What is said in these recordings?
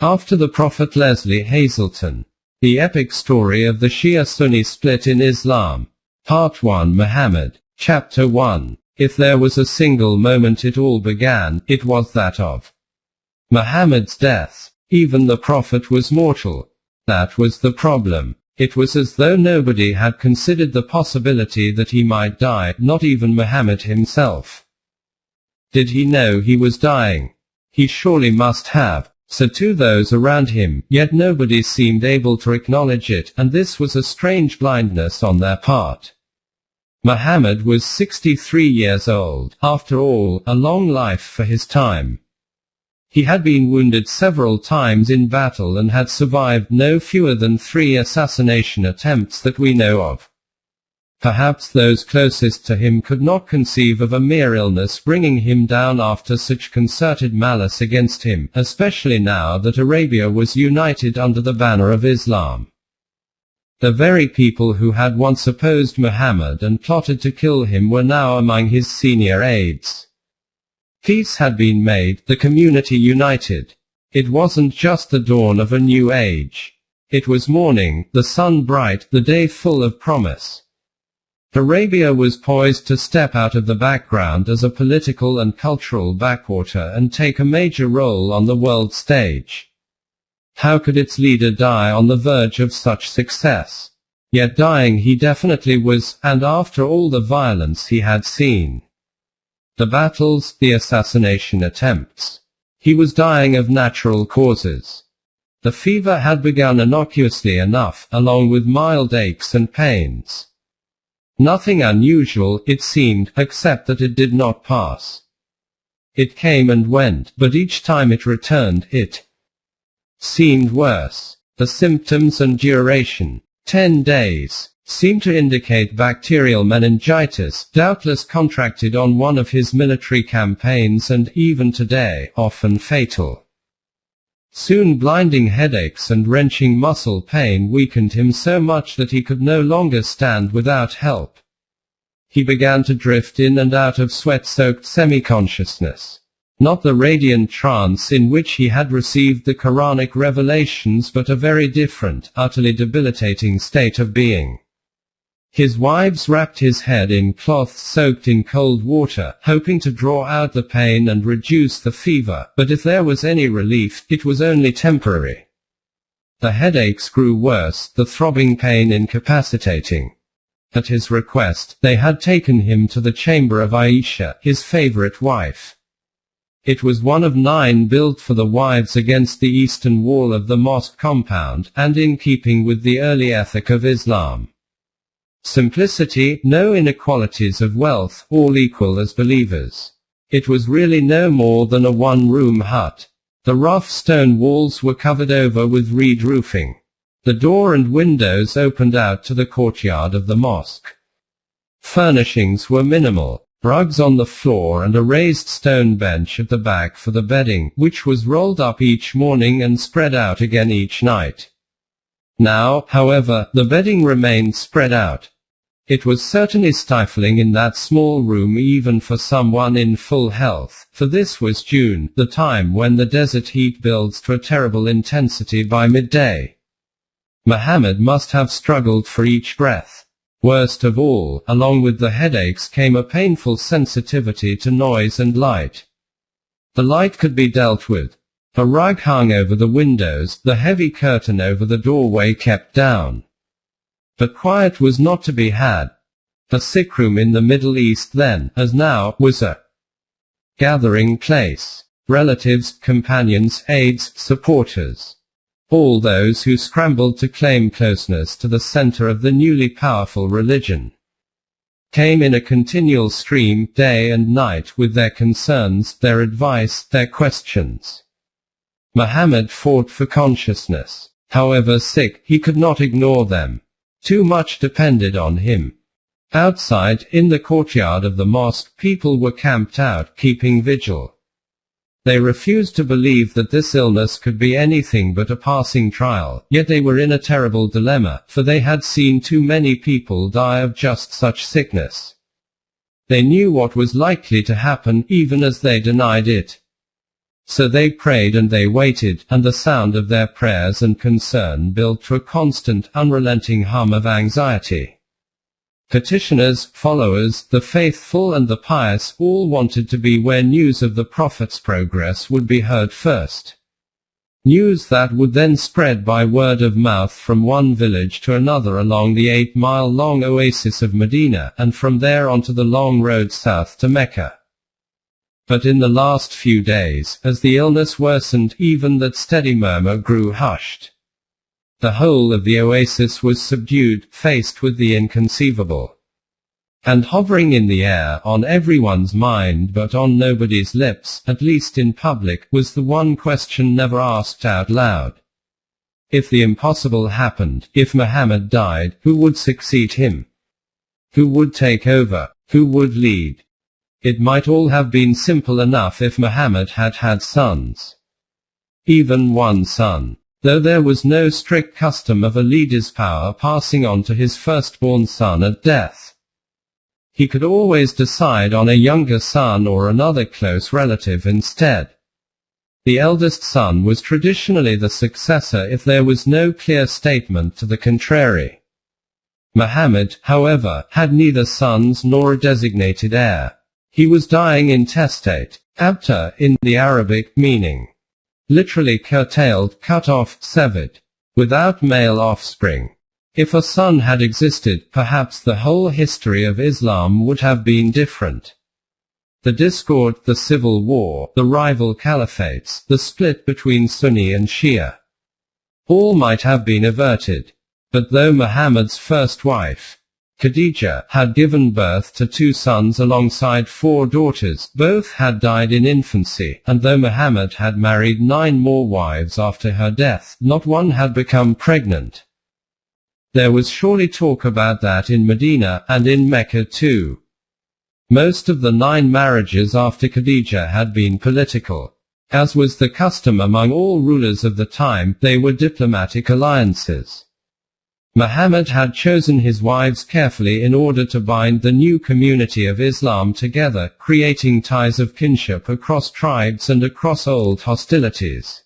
After the Prophet. Lesley Hazleton. The Epic Story of the Shia-Sunni Split in Islam. Part 1. Muhammad. Chapter 1. If there was a single moment it all began, it was that of Muhammad's death. Even the Prophet was mortal. That was the problem. It was as though nobody had considered the possibility that he might die, not even Muhammad himself. Did he know he was dying? He surely must have. So to those around him, yet nobody seemed able to acknowledge it, and this was a strange blindness on their part. Muhammad was 63 years old, after all, a long life for his time. He had been wounded several times in battle and had survived no fewer than 3 assassination attempts that we know of. Perhaps those closest to him could not conceive of a mere illness bringing him down after such concerted malice against him, especially now that Arabia was united under the banner of Islam. The very people who had once opposed Muhammad and plotted to kill him were now among his senior aides. Peace had been made, the community united. It wasn't just the dawn of a new age. It was morning, the sun bright, the day full of promise. Arabia was poised to step out of the background as a political and cultural backwater and take a major role on the world stage. How could its leader die on the verge of such success? Yet dying he definitely was, and after all the violence he had seen. The battles, the assassination attempts. He was dying of natural causes. The fever had begun innocuously enough, along with mild aches and pains. Nothing unusual, it seemed, except that it did not pass. It came and went, but each time it returned, it seemed worse. The symptoms and duration, 10 days, seemed to indicate bacterial meningitis, doubtless contracted on one of his military campaigns and, even today, often fatal. Soon blinding headaches and wrenching muscle pain weakened him so much that he could no longer stand without help. He began to drift in and out of sweat-soaked semi-consciousness. Not the radiant trance in which he had received the Quranic revelations, but a very different, utterly debilitating state of being. His wives wrapped his head in cloths soaked in cold water, hoping to draw out the pain and reduce the fever, but if there was any relief, it was only temporary. The headaches grew worse, the throbbing pain incapacitating. At his request, they had taken him to the chamber of Aisha, his favorite wife. It was one of 9 built for the wives against the eastern wall of the mosque compound, and in keeping with the early ethic of Islam. Simplicity, no inequalities of wealth, all equal as believers. It was really no more than a one-room hut. The rough stone walls were covered over with reed roofing. The door and windows opened out to the courtyard of the mosque. Furnishings were minimal. Rugs on the floor and a raised stone bench at the back for the bedding, which was rolled up each morning and spread out again each night. Now, however, the bedding remained spread out. It was certainly stifling in that small room even for someone in full health, for this was June, the time when the desert heat builds to a terrible intensity by midday. Muhammad must have struggled for each breath. Worst of all, along with the headaches came a painful sensitivity to noise and light. The light could be dealt with. A rug hung over the windows, the heavy curtain over the doorway kept down. But quiet was not to be had. A sick room in the Middle East then, as now, was a gathering place. Relatives, companions, aides, supporters. All those who scrambled to claim closeness to the center of the newly powerful religion came in a continual stream, day and night, with their concerns, their advice, their questions. Muhammad fought for consciousness. However sick, he could not ignore them. Too much depended on him. Outside, in the courtyard of the mosque, people were camped out, keeping vigil. They refused to believe that this illness could be anything but a passing trial, yet they were in a terrible dilemma, for they had seen too many people die of just such sickness. They knew what was likely to happen, even as they denied it. So they prayed and they waited, and the sound of their prayers and concern built to a constant, unrelenting hum of anxiety. Petitioners, followers, the faithful and the pious, all wanted to be where news of the Prophet's progress would be heard first. News that would then spread by word of mouth from one village to another along the 8-mile-long oasis of Medina, and from there onto the long road south to Mecca. But in the last few days, as the illness worsened, even that steady murmur grew hushed. The whole of the oasis was subdued, faced with the inconceivable. And hovering in the air, on everyone's mind but on nobody's lips, at least in public, was the one question never asked out loud. If the impossible happened, if Muhammad died, who would succeed him? Who would take over? Who would lead? It might all have been simple enough if Muhammad had had sons. Even one son. Though there was no strict custom of a leader's power passing on to his firstborn son at death. He could always decide on a younger son or another close relative instead. The eldest son was traditionally the successor if there was no clear statement to the contrary. Muhammad, however, had neither sons nor a designated heir. He was dying intestate, abtar in the Arabic meaning. Literally curtailed, cut off, severed. Without male offspring. If a son had existed, perhaps the whole history of Islam would have been different. The discord, the civil war, the rival caliphates, the split between Sunni and Shia. All might have been averted. But though Muhammad's first wife, Khadija, had given birth to 2 sons alongside 4 daughters, both had died in infancy, and though Muhammad had married 9 more wives after her death, not one had become pregnant. There was surely talk about that in Medina, and in Mecca too. Most of the 9 marriages after Khadija had been political. As was the custom among all rulers of the time, they were diplomatic alliances. Muhammad had chosen his wives carefully in order to bind the new community of Islam together, creating ties of kinship across tribes and across old hostilities.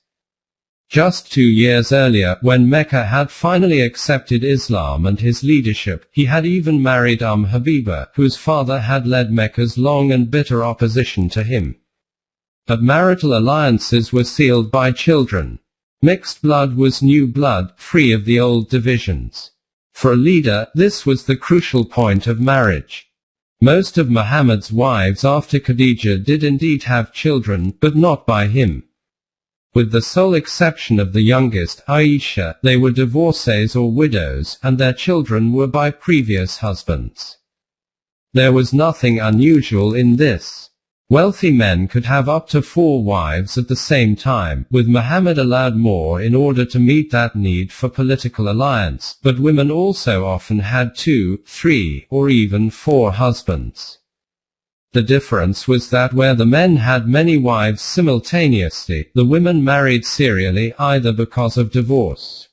Just 2 years earlier, when Mecca had finally accepted Islam and his leadership, he had even married Habiba, whose father had led Mecca's long and bitter opposition to him. But marital alliances were sealed by children. Mixed blood was new blood, free of the old divisions. For a leader, this was the crucial point of marriage. Most of Muhammad's wives after Khadija did indeed have children, but not by him. With the sole exception of the youngest, Aisha, they were divorcees or widows, and their children were by previous husbands. There was nothing unusual in this. Wealthy men could have up to 4 wives at the same time, with Muhammad allowed more in order to meet that need for political alliance, but women also often had 2, 3, or even 4 husbands. The difference was that where the men had many wives simultaneously, the women married serially, either because of divorce.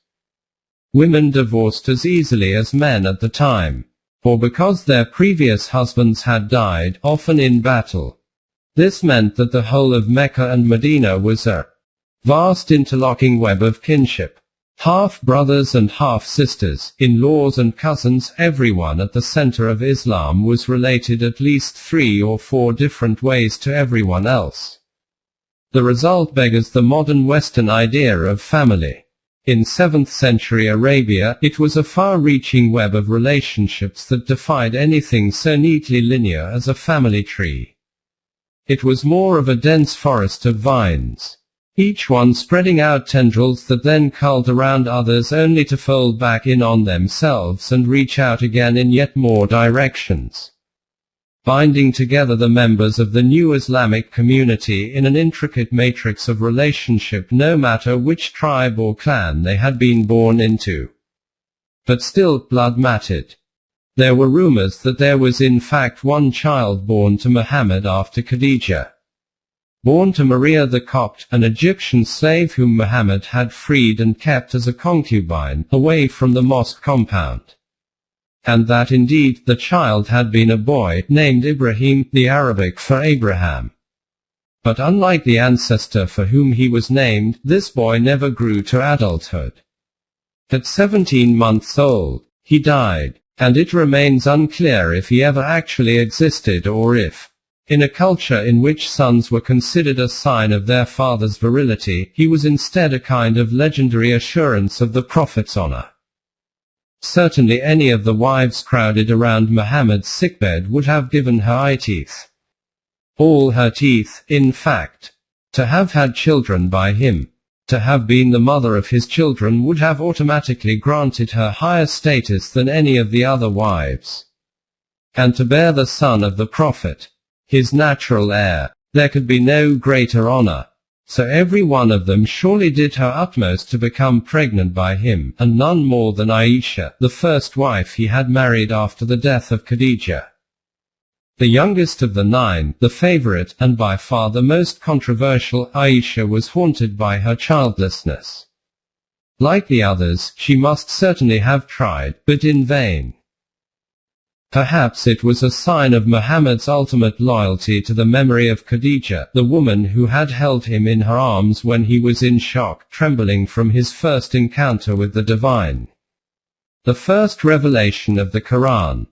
Women divorced as easily as men at the time, or because their previous husbands had died, often in battle. This meant that the whole of Mecca and Medina was a vast interlocking web of kinship. Half-brothers and half-sisters, in-laws and cousins, everyone at the center of Islam was related at least 3 or 4 different ways to everyone else. The result beggars the modern Western idea of family. In 7th century Arabia, it was a far-reaching web of relationships that defied anything so neatly linear as a family tree. It was more of a dense forest of vines, each one spreading out tendrils that then curled around others only to fold back in on themselves and reach out again in yet more directions, binding together the members of the new Islamic community in an intricate matrix of relationship no matter which tribe or clan they had been born into. But still, blood mattered. There were rumors that there was in fact 1 child born to Muhammad after Khadija. Born to Maria the Copt, an Egyptian slave whom Muhammad had freed and kept as a concubine, away from the mosque compound. And that indeed, the child had been a boy, named Ibrahim, the Arabic for Abraham. But unlike the ancestor for whom he was named, this boy never grew to adulthood. At 17 months old, he died, and it remains unclear if he ever actually existed or if, in a culture in which sons were considered a sign of their father's virility, he was instead a kind of legendary assurance of the prophet's honor. Certainly any of the wives crowded around Muhammad's sickbed would have given her eye teeth. All her teeth, in fact. To have had children by him, to have been the mother of his children would have automatically granted her higher status than any of the other wives. And to bear the son of the prophet, his natural heir, there could be no greater honor. So every one of them surely did her utmost to become pregnant by him, and none more than Aisha, the first wife he had married after the death of Khadijah. The youngest of the 9, the favorite, and by far the most controversial, Aisha was haunted by her childlessness. Like the others, she must certainly have tried, but in vain. Perhaps it was a sign of Muhammad's ultimate loyalty to the memory of Khadijah, the woman who had held him in her arms when he was in shock, trembling from his first encounter with the divine. The first revelation of the Quran.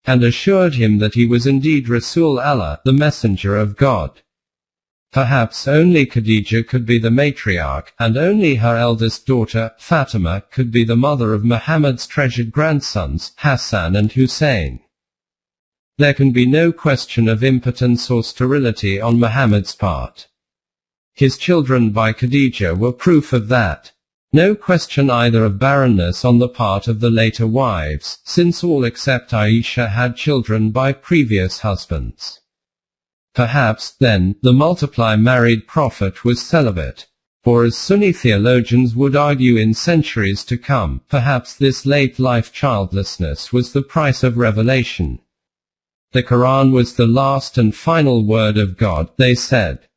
And assured him that he was indeed Rasul Allah, the messenger of God. Perhaps only Khadijah could be the matriarch, and only her eldest daughter, Fatima, could be the mother of Muhammad's treasured grandsons, Hassan and Hussein. There can be no question of impotence or sterility on Muhammad's part. His children by Khadijah were proof of that. No question either of barrenness on the part of the later wives, since all except Aisha had children by previous husbands. Perhaps, then, the multiply married prophet was celibate. Or as Sunni theologians would argue in centuries to come, perhaps this late-life childlessness was the price of revelation. The Quran was the last and final word of God, they said.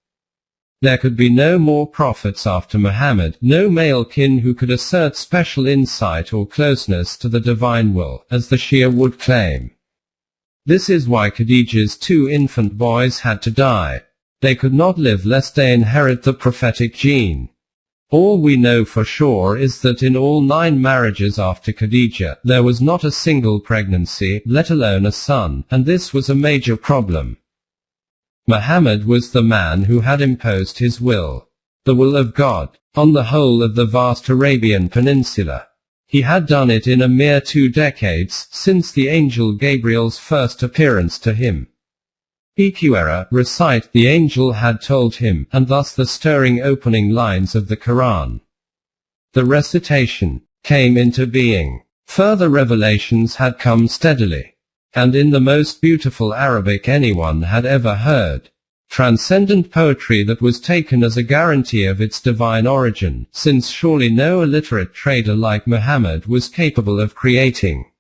There could be no more prophets after Muhammad, no male kin who could assert special insight or closeness to the divine will, as the Shia would claim. This is why Khadijah's 2 infant boys had to die. They could not live lest they inherit the prophetic gene. All we know for sure is that in all 9 marriages after Khadijah, there was not a single pregnancy, let alone a son, and this was a major problem. Muhammad was the man who had imposed his will, the will of God, on the whole of the vast Arabian Peninsula. He had done it in a mere 2 decades, since the angel Gabriel's first appearance to him. Iqra, recite, the angel had told him, and thus the stirring opening lines of the Quran. The recitation came into being. Further revelations had come steadily. And in the most beautiful Arabic anyone had ever heard. Transcendent poetry that was taken as a guarantee of its divine origin, since surely no illiterate trader like Muhammad was capable of creating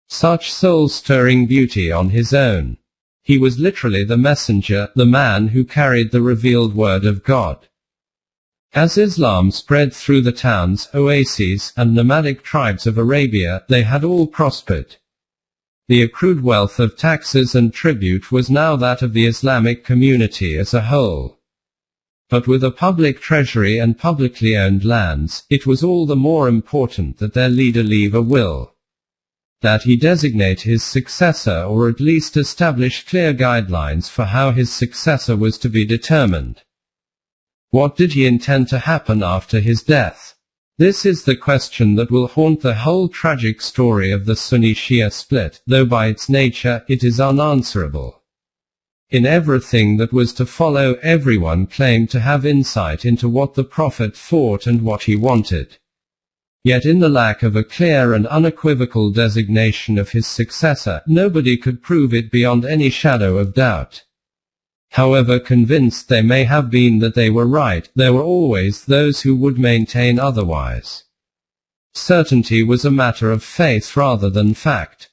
such soul-stirring beauty on his own. He was literally the messenger, the man who carried the revealed word of God. As Islam spread through the towns, oases, and nomadic tribes of Arabia, they had all prospered. The accrued wealth of taxes and tribute was now that of the Islamic community as a whole. But with a public treasury and publicly owned lands, it was all the more important that their leader leave a will. That he designate his successor or at least establish clear guidelines for how his successor was to be determined. What did he intend to happen after his death? This is the question that will haunt the whole tragic story of the Sunni-Shia split, though by its nature, it is unanswerable. In everything that was to follow, everyone claimed to have insight into what the prophet thought and what he wanted. Yet in the lack of a clear and unequivocal designation of his successor, nobody could prove it beyond any shadow of doubt. However convinced they may have been that they were right, there were always those who would maintain otherwise. Certainty was a matter of faith rather than fact.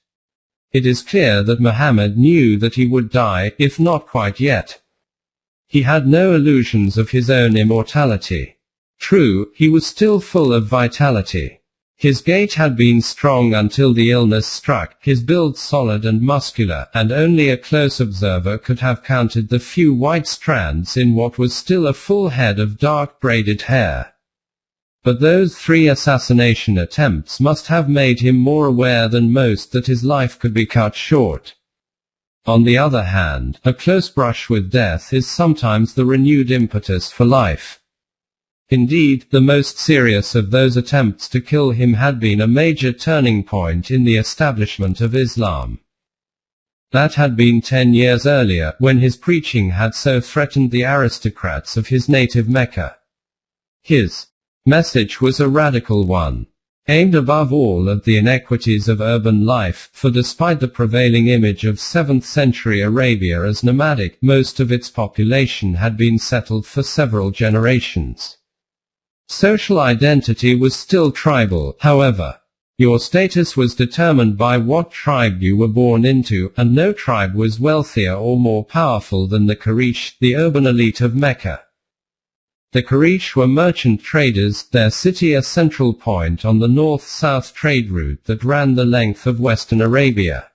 It is clear that Muhammad knew that he would die, if not quite yet. He had no illusions of his own immortality. True, he was still full of vitality. His gait had been strong until the illness struck, his build solid and muscular, and only a close observer could have counted the few white strands in what was still a full head of dark braided hair. But those 3 assassination attempts must have made him more aware than most that his life could be cut short. On the other hand, a close brush with death is sometimes the renewed impetus for life. Indeed, the most serious of those attempts to kill him had been a major turning point in the establishment of Islam. That had been 10 years earlier, when his preaching had so threatened the aristocrats of his native Mecca. His message was a radical one, aimed above all at the inequities of urban life, for despite the prevailing image of 7th century Arabia as nomadic, most of its population had been settled for several generations. Social identity was still tribal, however. Your status was determined by what tribe you were born into, and no tribe was wealthier or more powerful than the Quraysh, the urban elite of Mecca. The Quraysh were merchant traders, their city a central point on the north-south trade route that ran the length of western Arabia.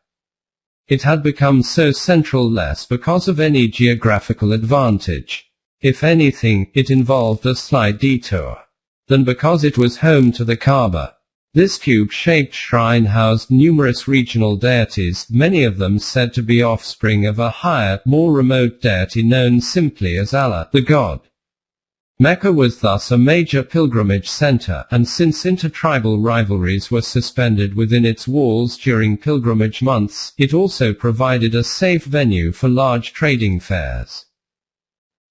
It had become so central less because of any geographical advantage. If anything, it involved a slight detour, than because it was home to the Kaaba. This cube-shaped shrine housed numerous regional deities, many of them said to be offspring of a higher, more remote deity known simply as Allah, the God. Mecca was thus a major pilgrimage center, and since intertribal rivalries were suspended within its walls during pilgrimage months, it also provided a safe venue for large trading fairs.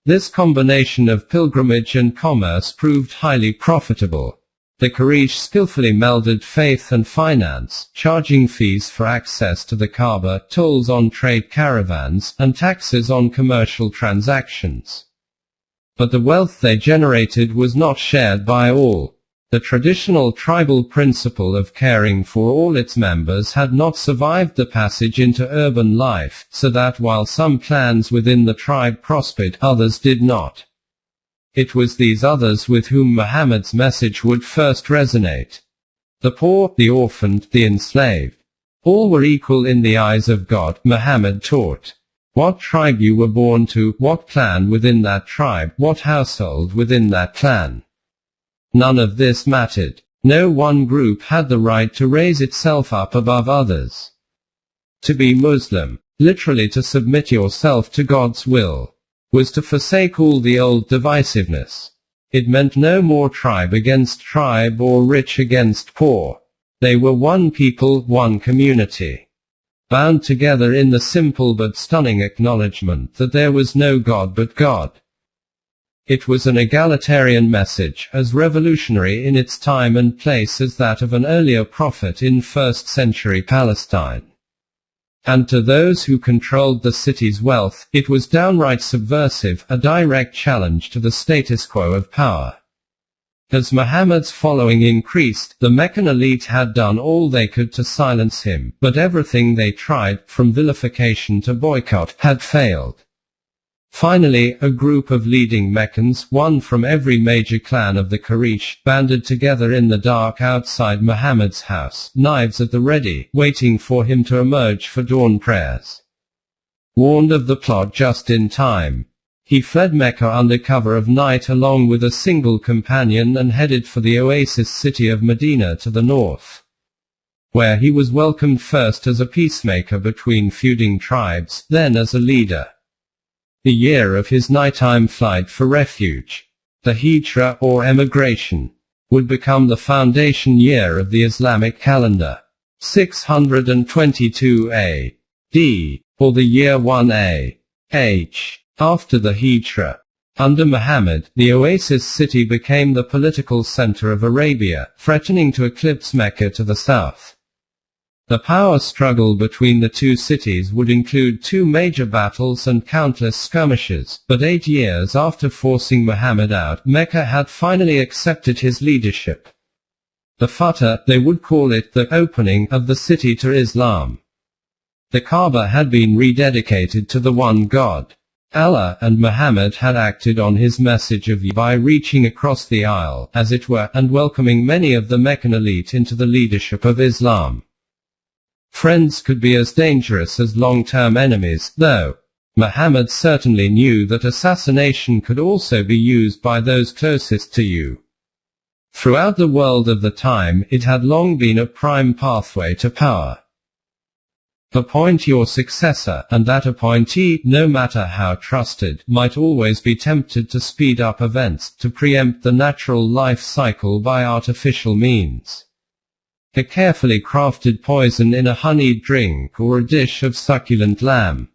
This combination of pilgrimage and commerce proved highly profitable. The Quraysh skillfully melded faith and finance, charging fees for access to the Kaaba, tolls on trade caravans, and taxes on commercial transactions. But the wealth they generated was not shared by all. The traditional tribal principle of caring for all its members had not survived the passage into urban life, so that while some clans within the tribe prospered, others did not. It was these others with whom Muhammad's message would first resonate. The poor, the orphaned, the enslaved. All were equal in the eyes of God, Muhammad taught. What tribe you were born to, what clan within that tribe, what household within that clan. None of this mattered. No one group had the right to raise itself up above others. To be Muslim, literally to submit yourself to God's will, was to forsake all the old divisiveness. It meant no more tribe against tribe or rich against poor. They were one people, one community, bound together in the simple but stunning acknowledgement that there was no God but God. It was an egalitarian message, as revolutionary in its time and place as that of an earlier prophet in 1st century Palestine. And to those who controlled the city's wealth, it was downright subversive, a direct challenge to the status quo of power. As Muhammad's following increased, the Meccan elite had done all they could to silence him, but everything they tried, from vilification to boycott, had failed. Finally, a group of leading Meccans, one from every major clan of the Quraysh, banded together in the dark outside Muhammad's house, knives at the ready, waiting for him to emerge for dawn prayers. Warned of the plot just in time, he fled Mecca under cover of night along with a single companion and headed for the oasis city of Medina to the north, where he was welcomed first as a peacemaker between feuding tribes, then as a leader. The year of his nighttime flight for refuge, the Hijra or emigration, would become the foundation year of the Islamic calendar. 622 A.D., or the year 1 A.H. After the Hijra. Under Muhammad, the oasis city became the political center of Arabia, threatening to eclipse Mecca to the south. The power struggle between the two cities would include 2 major battles and countless skirmishes, but 8 years after forcing Muhammad out, Mecca had finally accepted his leadership. The Fatah, they would call it, the opening of the city to Islam. The Kaaba had been rededicated to the one God, Allah and Muhammad had acted on his message of unity by reaching across the aisle, as it were, and welcoming many of the Meccan elite into the leadership of Islam. Friends could be as dangerous as long-term enemies, though. Muhammad certainly knew that assassination could also be used by those closest to you. Throughout the world of the time, it had long been a prime pathway to power. Appoint your successor, and that appointee, no matter how trusted, might always be tempted to speed up events, to preempt the natural life cycle by artificial means. A carefully crafted poison in a honeyed drink or a dish of succulent lamb.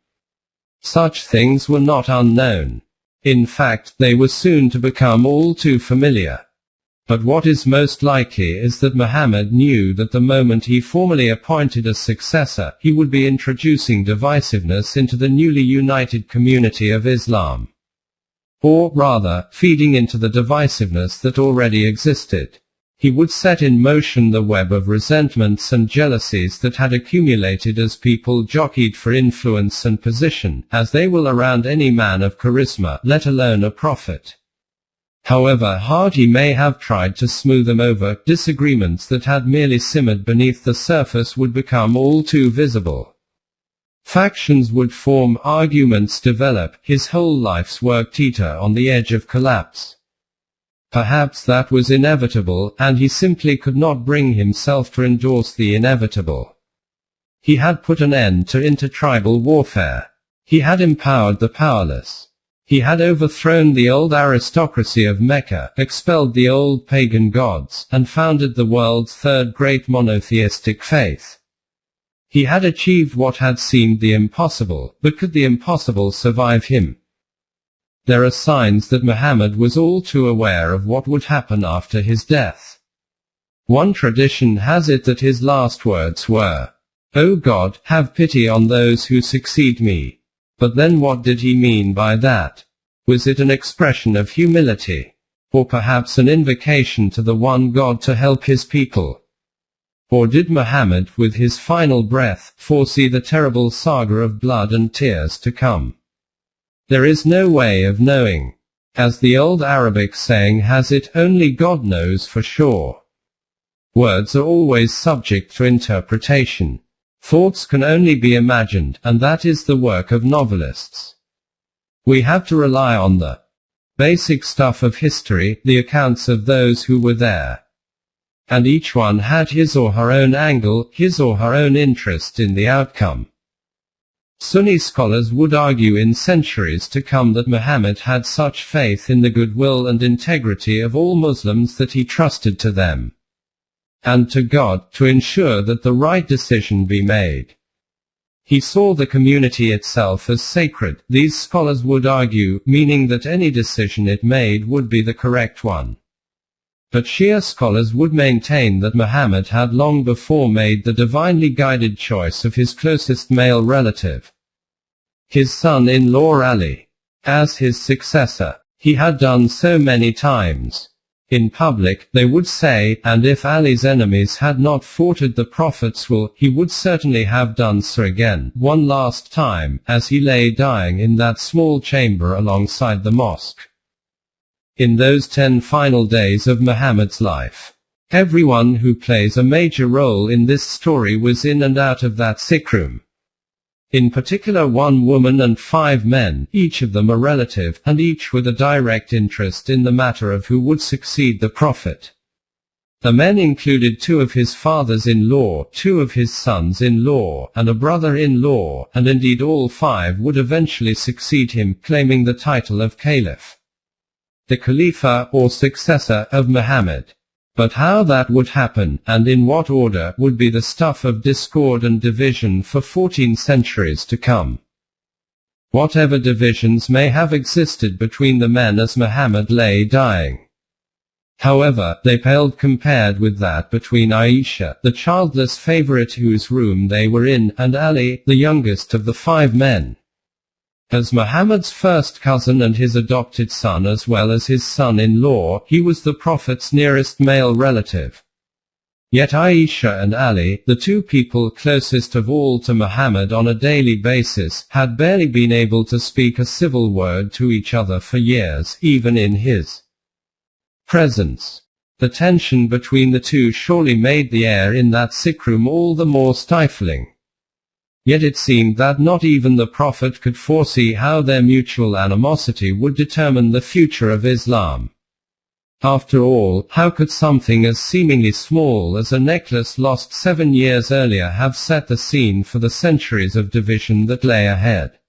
Such things were not unknown. In fact, they were soon to become all too familiar. But what is most likely is that Muhammad knew that the moment he formally appointed a successor, he would be introducing divisiveness into the newly united community of Islam. Or, rather, feeding into the divisiveness that already existed. He would set in motion the web of resentments and jealousies that had accumulated as people jockeyed for influence and position, as they will around any man of charisma, let alone a prophet. However hard he may have tried to smooth them over, disagreements that had merely simmered beneath the surface would become all too visible. Factions would form, arguments develop, his whole life's work teeter on the edge of collapse. Perhaps that was inevitable, and he simply could not bring himself to endorse the inevitable. He had put an end to intertribal warfare. He had empowered the powerless. He had overthrown the old aristocracy of Mecca, expelled the old pagan gods, and founded the world's third great monotheistic faith. He had achieved what had seemed the impossible, but could the impossible survive him? There are signs that Muhammad was all too aware of what would happen after his death. One tradition has it that his last words were, "O God, have pity on those who succeed me." But then what did he mean by that? Was it an expression of humility? Or perhaps an invocation to the one God to help his people? Or did Muhammad, with his final breath, foresee the terrible saga of blood and tears to come? There is no way of knowing. As the old Arabic saying has it, only God knows for sure. Words are always subject to interpretation. Thoughts can only be imagined, and that is the work of novelists. We have to rely on the basic stuff of history, the accounts of those who were there. And each one had his or her own angle, his or her own interest in the outcome. Sunni scholars would argue in centuries to come that Muhammad had such faith in the goodwill and integrity of all Muslims that he trusted to them and to God, to ensure that the right decision be made. He saw the community itself as sacred, these scholars would argue, meaning that any decision it made would be the correct one. But Shia scholars would maintain that Muhammad had long before made the divinely guided choice of his closest male relative, his son-in-law Ali, as his successor. He had done so many times. In public, they would say, and if Ali's enemies had not thwarted the Prophet's will, he would certainly have done so again, one last time, as he lay dying in that small chamber alongside the mosque. In those 10 final days of Muhammad's life, everyone who plays a major role in this story was in and out of that sick room. In particular 1 woman and 5 men, each of them a relative, and each with a direct interest in the matter of who would succeed the Prophet. The men included 2 of his fathers-in-law, 2 of his sons-in-law, and a brother-in-law, and indeed all 5 would eventually succeed him, claiming the title of Caliph, the Khalifa or successor of Muhammad. But how that would happen, and in what order, would be the stuff of discord and division for 14 centuries to come. Whatever divisions may have existed between the men as Muhammad lay dying, however, they paled compared with that between Aisha, the childless favorite whose room they were in, and Ali, the youngest of the 5 men. As Muhammad's first cousin and his adopted son as well as his son-in-law, he was the Prophet's nearest male relative. Yet Aisha and Ali, the two people closest of all to Muhammad on a daily basis, had barely been able to speak a civil word to each other for years, even in his presence. The tension between the two surely made the air in that sick room all the more stifling. Yet it seemed that not even the Prophet could foresee how their mutual animosity would determine the future of Islam. After all, how could something as seemingly small as a necklace lost 7 years earlier have set the scene for the centuries of division that lay ahead?